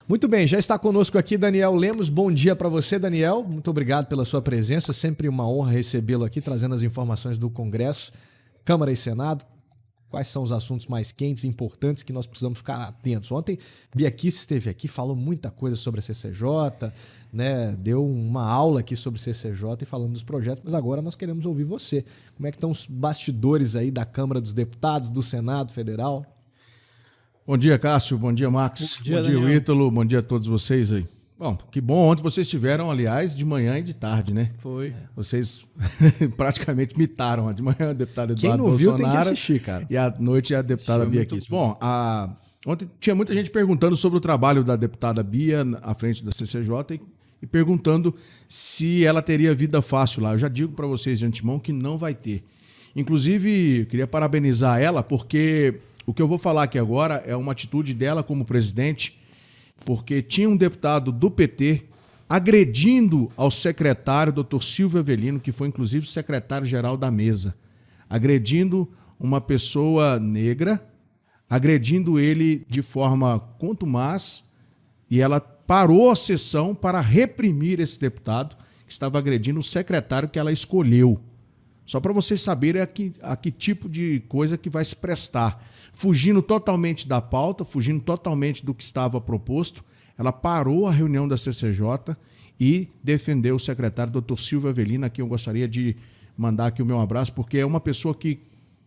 Muito bem, já está conosco aqui Daniel Lemos. Bom dia para você, Daniel. Muito obrigado pela sua presença. Sempre uma honra recebê-lo aqui, trazendo as informações do Congresso, Câmara e Senado. Quais são os assuntos mais quentes e importantes que nós precisamos ficar atentos? Ontem, Bia Kicis esteve aqui, falou muita coisa sobre a CCJ, né? Deu uma aula aqui sobre CCJ e falando dos projetos, mas agora nós queremos ouvir você. Como é que estão os bastidores aí da Câmara dos Deputados, do Senado Federal? Bom dia, Cássio. Bom dia, Max. Bom dia, Ítalo. Bom dia a todos vocês aí. Bom, que bom. Ontem vocês estiveram, aliás, de manhã e de tarde, né? Foi. Vocês praticamente mitaram. De manhã a deputada Eduardo Bolsonaro. Quem não viu tem que assistir, cara. E à noite a deputada Bia Kicis. Bom, ontem tinha muita gente perguntando sobre o trabalho da deputada Bia à frente da CCJ e perguntando se ela teria vida fácil lá. Eu já digo para vocês de antemão que não vai ter. Inclusive, eu queria parabenizar ela porque o que eu vou falar aqui agora é uma atitude dela como presidente, porque tinha um deputado do PT agredindo ao secretário, Dr. Silvio Avelino, que foi inclusive secretário-geral da mesa, agredindo uma pessoa negra, agredindo ele de forma contumaz, e ela parou a sessão para reprimir esse deputado que estava agredindo o secretário que ela escolheu. Só para vocês saberem a que tipo de coisa que vai se prestar. Fugindo totalmente da pauta, fugindo totalmente do que estava proposto, ela parou a reunião da CCJ e defendeu o secretário, Dr. Silvio Avelino, a quem eu gostaria de mandar aqui o meu abraço, porque é uma pessoa que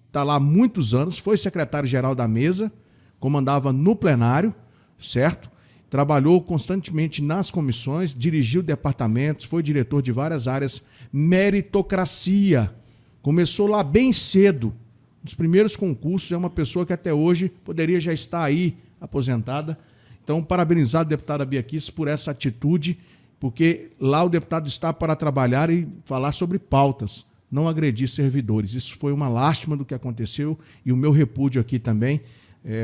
está lá há muitos anos, foi secretário-geral da mesa, comandava no plenário, certo? Trabalhou constantemente nas comissões, dirigiu departamentos, foi diretor de várias áreas, meritocracia. Começou lá bem cedo, nos primeiros concursos, é uma pessoa que até hoje poderia já estar aí aposentada. Então, parabenizar a deputada Bia Kicis por essa atitude, porque lá o deputado está para trabalhar e falar sobre pautas, não agredir servidores. Isso foi uma lástima do que aconteceu e o meu repúdio aqui também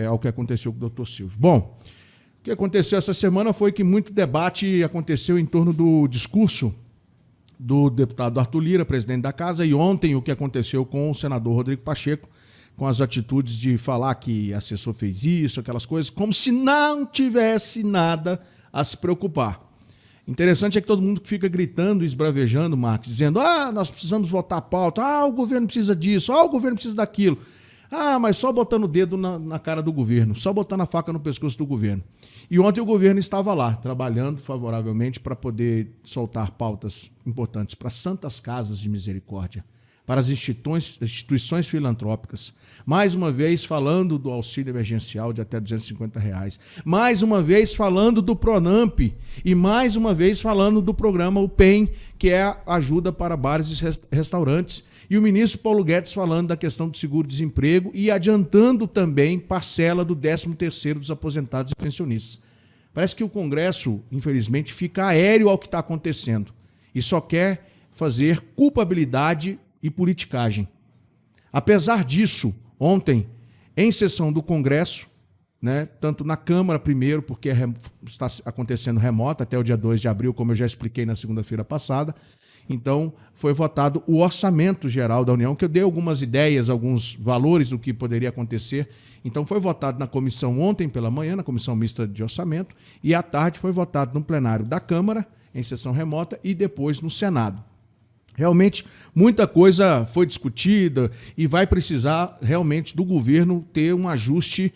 ao que aconteceu com o Dr. Silvio. Bom, o que aconteceu essa semana foi que muito debate aconteceu em torno do discurso do deputado Arthur Lira, presidente da casa, e ontem o que aconteceu com o senador Rodrigo Pacheco, com as atitudes de falar que assessor fez isso, aquelas coisas, como se não tivesse nada a se preocupar. Interessante é que todo mundo fica gritando e esbravejando, Marcos, dizendo, nós precisamos votar a pauta, o governo precisa disso, o governo precisa daquilo. Mas só botando o dedo na cara do governo, só botando a faca no pescoço do governo. E ontem o governo estava lá, trabalhando favoravelmente para poder soltar pautas importantes para santas casas de misericórdia, para as instituições filantrópicas. Mais uma vez falando do auxílio emergencial de até R$250. Mais uma vez falando do Pronamp. E mais uma vez falando do programa o PEN, que é a ajuda para bares e restaurantes. E o ministro Paulo Guedes falando da questão do seguro-desemprego e adiantando também parcela do 13º dos aposentados e pensionistas. Parece que o Congresso, infelizmente, fica aéreo ao que está acontecendo e só quer fazer culpabilidade e politicagem. Apesar disso, ontem, em sessão do Congresso, né, tanto na Câmara primeiro, porque está acontecendo remota até o dia 2 de abril, como eu já expliquei na segunda-feira passada, então foi votado o orçamento geral da União, que eu dei algumas ideias, alguns valores do que poderia acontecer. Então foi votado na comissão ontem pela manhã, na comissão mista de orçamento, e à tarde foi votado no plenário da Câmara, em sessão remota, e depois no Senado. Realmente, muita coisa foi discutida e vai precisar realmente do governo ter um ajuste,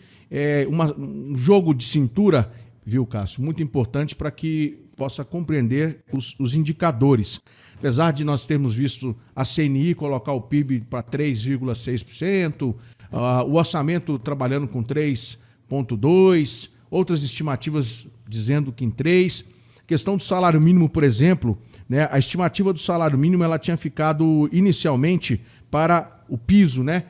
um jogo de cintura, viu, Cássio? Muito importante para que possa compreender os indicadores. Apesar de nós termos visto a CNI colocar o PIB para 3,6%, o orçamento trabalhando com 3,2%, outras estimativas dizendo que em 3%. Questão do salário mínimo, por exemplo, né, a estimativa do salário mínimo ela tinha ficado inicialmente para o piso, né,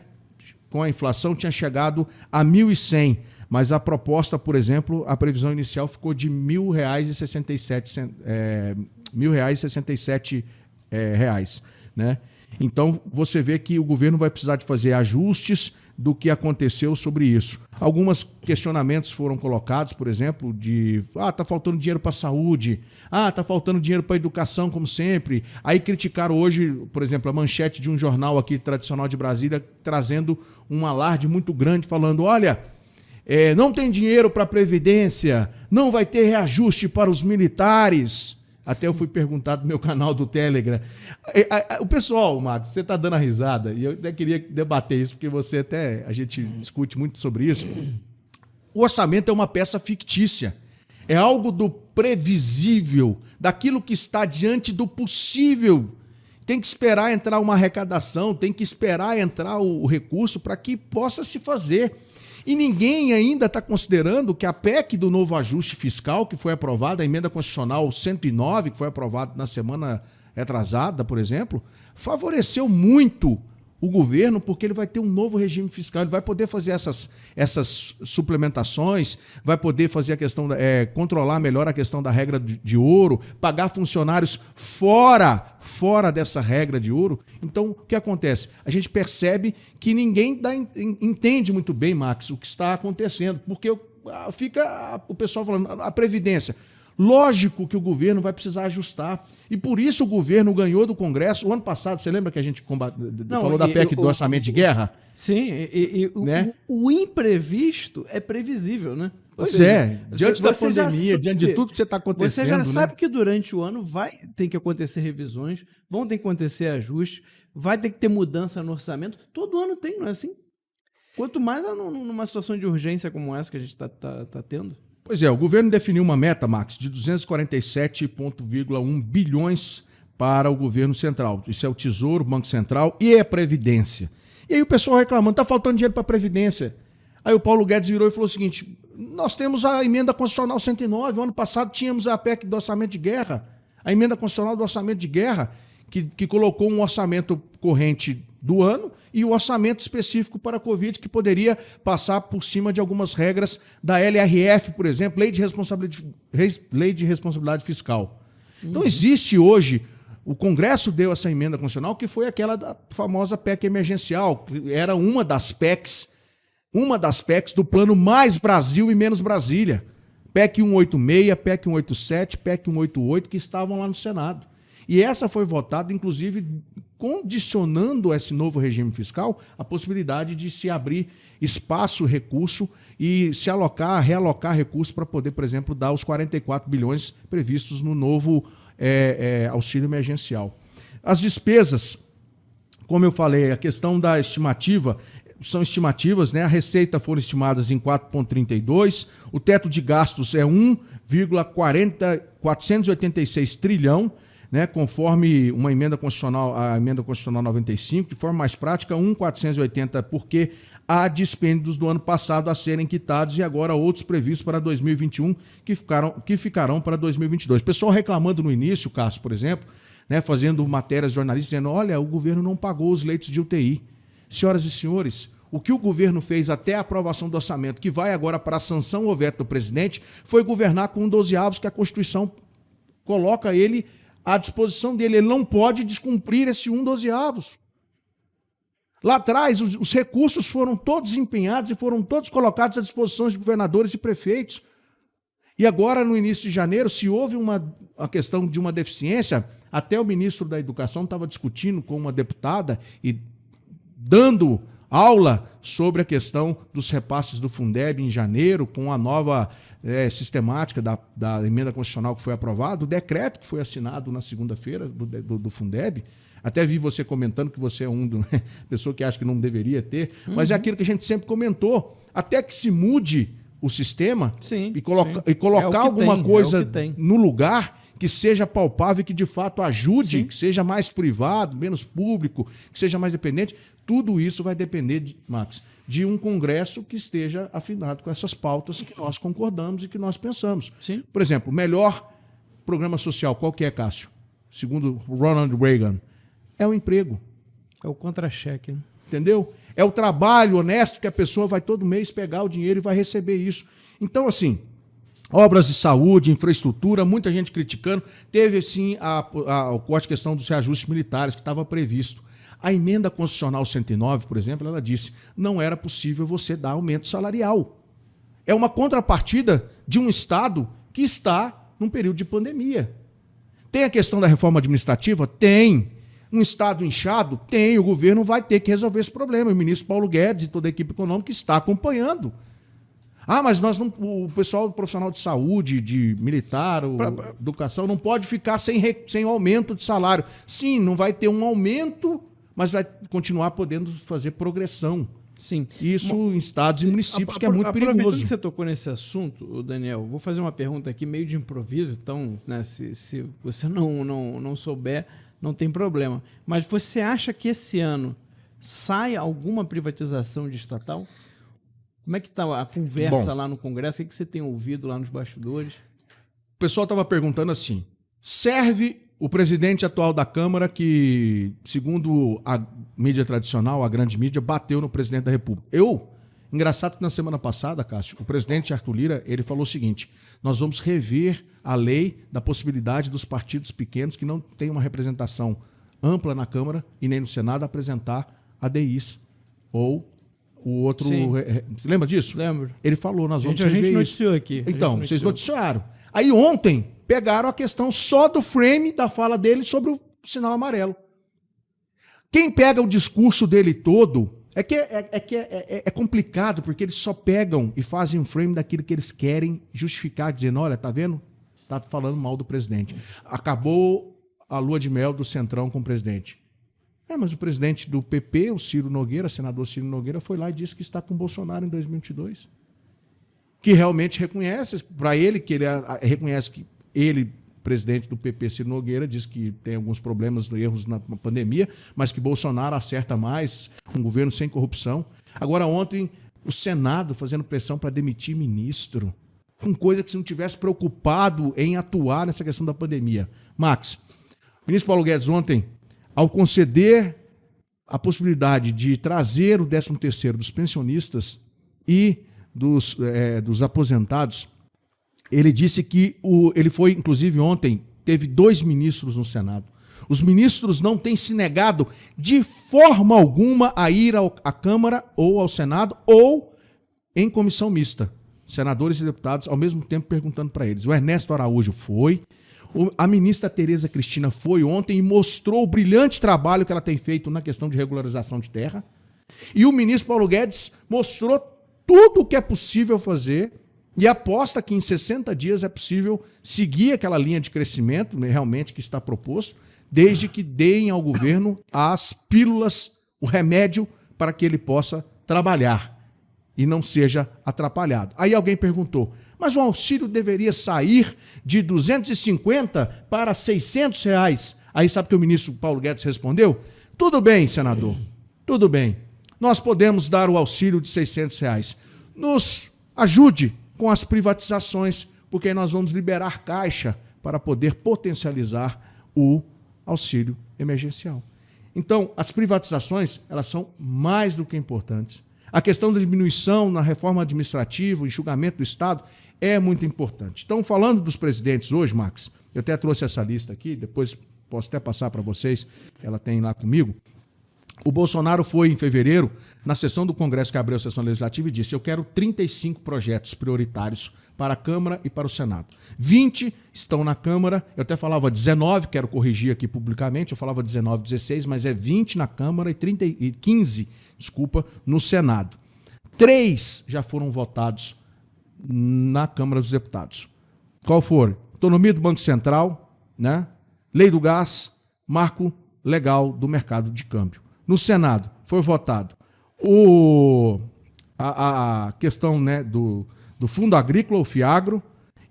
com a inflação tinha chegado a 1.100, mas a proposta, por exemplo, a previsão inicial ficou de R$1.067, né? Então você vê que o governo vai precisar de fazer ajustes do que aconteceu sobre isso. Alguns questionamentos foram colocados, por exemplo, de tá faltando dinheiro para a saúde, tá faltando dinheiro para a educação, como sempre. Aí criticaram hoje, por exemplo, a manchete de um jornal aqui tradicional de Brasília, trazendo um alarde muito grande, falando, olha, não tem dinheiro para a Previdência, não vai ter reajuste para os militares. Até eu fui perguntado no meu canal do Telegram. O pessoal, Marcos, você está dando a risada, e eu até queria debater isso, porque a gente discute muito sobre isso. O orçamento é uma peça fictícia. É algo do previsível, daquilo que está diante do possível. Tem que esperar entrar uma arrecadação, tem que esperar entrar o recurso para que possa se fazer. E ninguém ainda está considerando que a PEC do novo ajuste fiscal, que foi aprovada, a emenda constitucional 109, que foi aprovada na semana retrasada, por exemplo, favoreceu muito o governo, porque ele vai ter um novo regime fiscal, ele vai poder fazer essas suplementações, vai poder fazer a questão, controlar melhor a questão da regra de ouro, pagar funcionários fora dessa regra de ouro. Então, o que acontece? A gente percebe que ninguém entende muito bem, Max, o que está acontecendo, porque fica o pessoal falando, a Previdência. Lógico que o governo vai precisar ajustar. E por isso o governo ganhou do Congresso. O ano passado, você lembra que a gente falou da PEC do orçamento de guerra? Sim, né? o imprevisto é previsível, né? Pois é, diante da pandemia, diante de tudo que você está acontecendo. Você já sabe que durante o ano tem que acontecer revisões, vão ter que acontecer ajustes, vai ter que ter mudança no orçamento. Todo ano tem, não é assim? Quanto mais numa situação de urgência como essa que a gente está tendo. Pois é, o governo definiu uma meta, Max, de 247,1 bilhões para o governo central. Isso é o Tesouro, o Banco Central e a Previdência. E aí o pessoal reclamando, está faltando dinheiro para a Previdência. Aí o Paulo Guedes virou e falou o seguinte, nós temos a emenda constitucional 109, o ano passado tínhamos a PEC do orçamento de guerra, a emenda constitucional do orçamento de guerra, que colocou um orçamento corrente do ano e o orçamento específico para a Covid, que poderia passar por cima de algumas regras da LRF, por exemplo, Lei de Responsabilidade Fiscal. Então existe hoje, o Congresso deu essa emenda constitucional, que foi aquela da famosa PEC emergencial, que era uma das PECs do plano Mais Brasil e Menos Brasília. PEC 186, PEC 187, PEC 188, que estavam lá no Senado. E essa foi votada, inclusive, condicionando esse novo regime fiscal a possibilidade de se abrir espaço, recurso e se realocar recursos para poder, por exemplo, dar os 44 bilhões previstos no novo auxílio emergencial. As despesas, como eu falei, a questão da estimativa, são estimativas, né? A receita foram estimadas em 4,32, o teto de gastos é 1,486 trilhão, né, conforme uma emenda constitucional, a emenda constitucional 95, de forma mais prática, 1,480, porque há dispêndios do ano passado a serem quitados e agora outros previstos para 2021 que ficarão para 2022. O pessoal reclamando no início, Cássio, por exemplo, né, fazendo matérias jornalistas dizendo, olha, o governo não pagou os leitos de UTI. Senhoras e senhores, o que o governo fez até a aprovação do orçamento, que vai agora para a sanção ou veto do presidente, foi governar com 1/12 que a Constituição coloca ele à disposição dele. Ele não pode descumprir esse 1/12. Lá atrás, os recursos foram todos empenhados e foram todos colocados à disposição de governadores e prefeitos. E agora, no início de janeiro, se houve a questão de uma deficiência, até o ministro da Educação estava discutindo com uma deputada e dando aula sobre a questão dos repasses do Fundeb em janeiro, com a nova sistemática da emenda constitucional que foi aprovada, o decreto que foi assinado na segunda-feira do Fundeb. Até vi você comentando que você é pessoa que acha que não deveria ter, mas é aquilo que a gente sempre comentou. Até que se mude o sistema e colocar alguma coisa no lugar que seja palpável e que de fato ajude, que seja mais privado, menos público, que seja mais dependente, tudo isso vai depender, Max, de um Congresso que esteja afinado com essas pautas que nós concordamos e que nós pensamos. Sim. Por exemplo, o melhor programa social, qual que é, Cássio? Segundo Ronald Reagan, é o emprego. É o contra-cheque, né? Entendeu? É o trabalho honesto que a pessoa vai todo mês pegar o dinheiro e vai receber isso. Então, assim, obras de saúde, infraestrutura, muita gente criticando. Teve, sim, a questão dos reajustes militares que estava previsto. A emenda constitucional 109, por exemplo, ela disse, não era possível você dar aumento salarial. É uma contrapartida de um Estado que está num período de pandemia. Tem a questão da reforma administrativa? Tem. Um Estado inchado? Tem. O governo vai ter que resolver esse problema. O ministro Paulo Guedes e toda a equipe econômica está acompanhando. Ah, mas nós não, o pessoal profissional de saúde, de militar, educação, não pode ficar sem aumento de salário. Sim, não vai ter um aumento, mas vai continuar podendo fazer progressão. Sim. Isso em estados e municípios, que é muito perigoso. Aproveitando que você tocou nesse assunto, Daniel, vou fazer uma pergunta aqui meio de improviso, então, né, se você não souber, não tem problema. Mas você acha que esse ano sai alguma privatização de estatal? Como é que está a conversa lá no Congresso? O que você tem ouvido lá nos bastidores? O pessoal estava perguntando assim, serve o presidente atual da Câmara que, segundo a mídia tradicional, a grande mídia, bateu no presidente da República. Engraçado que na semana passada, Cássio, o presidente Arthur Lira, ele falou o seguinte, nós vamos rever a lei da possibilidade dos partidos pequenos que não têm uma representação ampla na Câmara e nem no Senado apresentar ADIs ou o outro... Você lembra disso? Lembro. Ele falou, nós vamos rever isso. A gente noticiou aqui. Então, vocês noticiaram. Aí ontem pegaram a questão só do frame da fala dele sobre o sinal amarelo. Quem pega o discurso dele todo é complicado, porque eles só pegam e fazem um frame daquilo que eles querem justificar, dizendo, olha, tá vendo? Tá falando mal do presidente. Acabou a lua de mel do Centrão com o presidente. Mas o presidente do PP, o Ciro Nogueira, senador Ciro Nogueira, foi lá e disse que está com o Bolsonaro em 2022. Que realmente reconhece, para ele, que ele reconhece que ele, presidente do PP, Ciro Nogueira, diz que tem alguns problemas, erros na pandemia, mas que Bolsonaro acerta mais, um governo sem corrupção. Agora, ontem, o Senado fazendo pressão para demitir ministro, com coisa que se não tivesse preocupado em atuar nessa questão da pandemia. Max, o ministro Paulo Guedes ontem, ao conceder a possibilidade de trazer o 13º dos pensionistas e dos aposentados, ele disse que ele foi, inclusive ontem, teve 2 ministros no Senado. Os ministros não têm se negado de forma alguma a ir à Câmara ou ao Senado ou em comissão mista. Senadores e deputados, ao mesmo tempo, perguntando para eles. O Ernesto Araújo foi, a ministra Tereza Cristina foi ontem e mostrou o brilhante trabalho que ela tem feito na questão de regularização de terra. E o ministro Paulo Guedes mostrou tudo o que é possível fazer e aposta que em 60 dias é possível seguir aquela linha de crescimento, né, realmente que está proposto, desde que deem ao governo as pílulas, o remédio para que ele possa trabalhar e não seja atrapalhado. Aí alguém perguntou, mas o auxílio deveria sair de 250 para 600 reais. Aí sabe o que o ministro Paulo Guedes respondeu? Tudo bem, senador, tudo bem. Nós podemos dar o auxílio de 600 reais. Nos ajude com as privatizações, porque aí nós vamos liberar caixa para poder potencializar o auxílio emergencial. Então, as privatizações, elas são mais do que importantes. A questão da diminuição na reforma administrativa, o enxugamento do Estado, é muito importante. Então, falando dos presidentes hoje, Max, eu até trouxe essa lista aqui, depois posso até passar para vocês, ela tem lá comigo. O Bolsonaro foi, em fevereiro, na sessão do Congresso que abriu a sessão legislativa e disse, eu quero 35 projetos prioritários para a Câmara e para o Senado. 20 estão na Câmara, eu até falava 19, quero corrigir aqui publicamente, eu falava 19, 16, mas é 20 na Câmara e 15, no Senado. 3 já foram votados na Câmara dos Deputados. Qual foram? Autonomia do Banco Central, né? Lei do Gás, Marco Legal do Mercado de Câmbio. No Senado foi votado a questão, né, do Fundo Agrícola, o FIAGRO,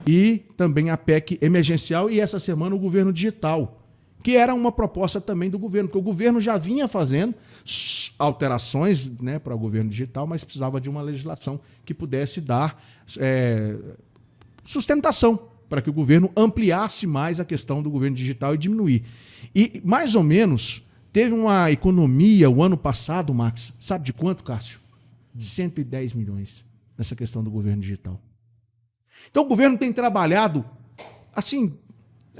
e também a PEC emergencial, e essa semana o governo digital, que era uma proposta também do governo, porque o governo já vinha fazendo alterações, né, para o governo digital, mas precisava de uma legislação que pudesse dar sustentação para que o governo ampliasse mais a questão do governo digital e diminuir. E, mais ou menos, teve uma economia o ano passado, Max, sabe de quanto, Cássio? De 110 milhões nessa questão do governo digital. Então o governo tem trabalhado, assim,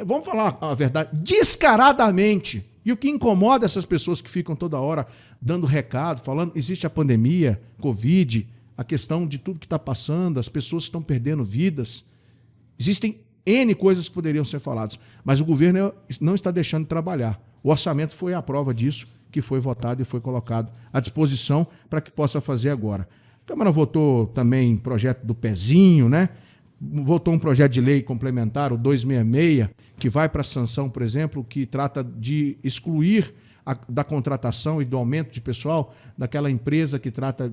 vamos falar a verdade, descaradamente. E o que incomoda essas pessoas que ficam toda hora dando recado, falando, existe a pandemia, Covid, a questão de tudo que está passando, as pessoas que estão perdendo vidas. Existem N coisas que poderiam ser faladas, mas o governo não está deixando de trabalhar. O orçamento foi a prova disso, que foi votado e foi colocado à disposição para que possa fazer agora. Câmara votou também projeto do Pezinho, né? Votou um projeto de lei complementar, o 266, que vai para a sanção, por exemplo, que trata de excluir da contratação e do aumento de pessoal daquela empresa que trata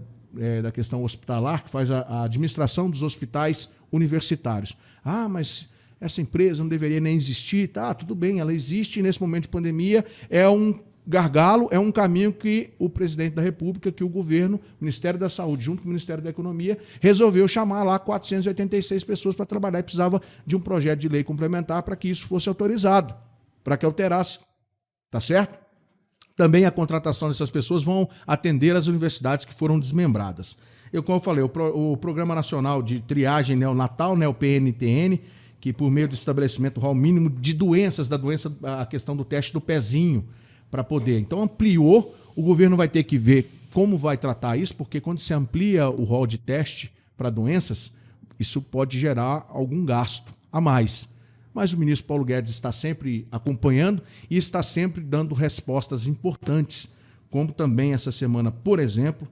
da questão hospitalar, que faz a administração dos hospitais universitários. Ah, mas essa empresa não deveria nem existir. Tá, tudo bem, ela existe e nesse momento de pandemia é um gargalo, é um caminho que o presidente da República, que o governo, o Ministério da Saúde, junto com o Ministério da Economia, resolveu chamar lá 486 pessoas para trabalhar e precisava de um projeto de lei complementar para que isso fosse autorizado, para que alterasse. Tá certo? Também a contratação dessas pessoas vão atender as universidades que foram desmembradas. Como eu falei, o Programa Nacional de Triagem Neonatal, né, o PNTN, que por meio do estabelecimento do rol mínimo de doenças, a questão do teste do pezinho, para poder. Então ampliou, o governo vai ter que ver como vai tratar isso, porque quando se amplia o rol de teste para doenças, isso pode gerar algum gasto a mais. Mas o ministro Paulo Guedes está sempre acompanhando e está sempre dando respostas importantes, como também essa semana, por exemplo,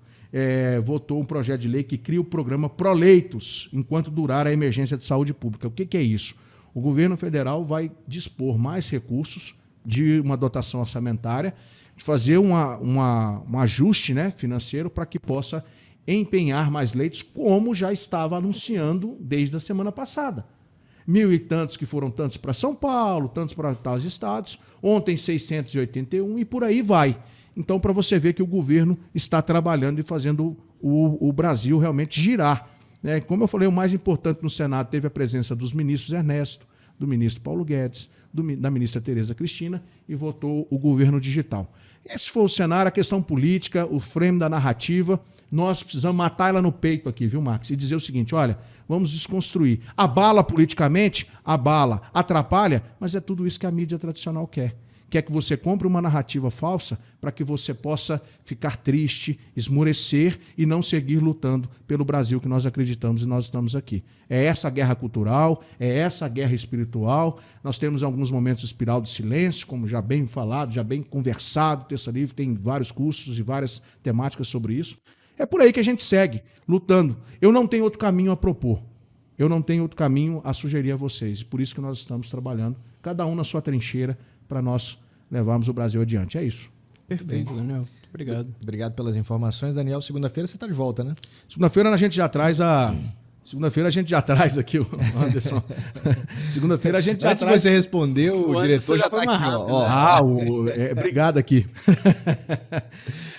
votou um projeto de lei que cria o programa Proleitos, enquanto durar a emergência de saúde pública. O que é isso? O governo federal vai dispor mais recursos de uma dotação orçamentária, de fazer um ajuste, né, financeiro para que possa empenhar mais leitos, como já estava anunciando desde a semana passada. 1.000 e tantos que foram tantos para São Paulo, tantos para tais estados, ontem 681 e por aí vai. Então, para você ver que o governo está trabalhando e fazendo o Brasil realmente girar. Né? Como eu falei, o mais importante no Senado teve a presença dos ministros Ernesto, do ministro Paulo Guedes, da ministra Tereza Cristina e votou o governo digital. Esse foi o cenário, a questão política, o frame da narrativa. Nós precisamos matar ela no peito aqui, viu, Max? E dizer o seguinte, olha, vamos desconstruir. Abala politicamente, abala, atrapalha, mas é tudo isso que a mídia tradicional quer. Quer que você compre uma narrativa falsa para que você possa ficar triste, esmorecer e não seguir lutando pelo Brasil que nós acreditamos e nós estamos aqui. É essa guerra cultural, é essa guerra espiritual. Nós temos alguns momentos de espiral de silêncio, como já bem falado, já bem conversado. Terça Livre tem vários cursos e várias temáticas sobre isso. É por aí que a gente segue, lutando. Eu não tenho outro caminho a propor. Eu não tenho outro caminho a sugerir a vocês. Por isso que nós estamos trabalhando, cada um na sua trincheira, para nós levarmos o Brasil adiante. É isso. Perfeito, Daniel. Muito obrigado. Obrigado pelas informações, Daniel. Segunda-feira você está de volta, né? Segunda-feira a gente já traz aqui o Anderson. Segunda-feira a gente já Antes traz. Você respondeu, o diretor já está aqui. Obrigado aqui.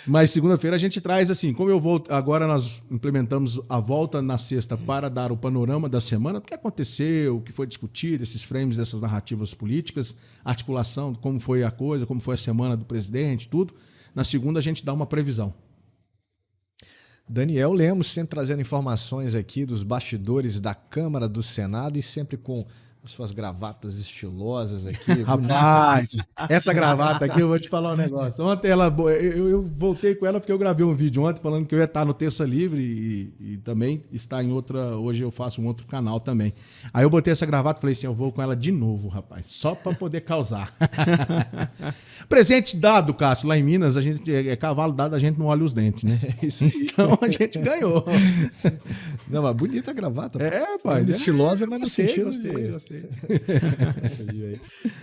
Mas segunda-feira a gente traz assim, como eu vou, agora nós implementamos a volta na sexta para dar o panorama da semana, o que aconteceu, o que foi discutido, esses frames dessas narrativas políticas, articulação, como foi a coisa, como foi a semana do presidente, tudo. Na segunda a gente dá uma previsão. Daniel Lemos sempre trazendo informações aqui dos bastidores da Câmara, do Senado e sempre com suas gravatas estilosas aqui. Rapaz, essa gravata aqui eu vou te falar um negócio. Ontem eu voltei com ela porque eu gravei um vídeo ontem falando que eu ia estar no Terça Livre e também está em outra, hoje eu faço um outro canal também. Aí eu botei essa gravata e falei assim, eu vou com ela de novo, rapaz, só para poder causar. Presente dado, Cássio, lá em Minas, a gente cavalo dado, a gente não olha os dentes, né? Então a gente ganhou. Não, mas bonita a gravata. Rapaz. Estilosa, mas no sentido... Gostei.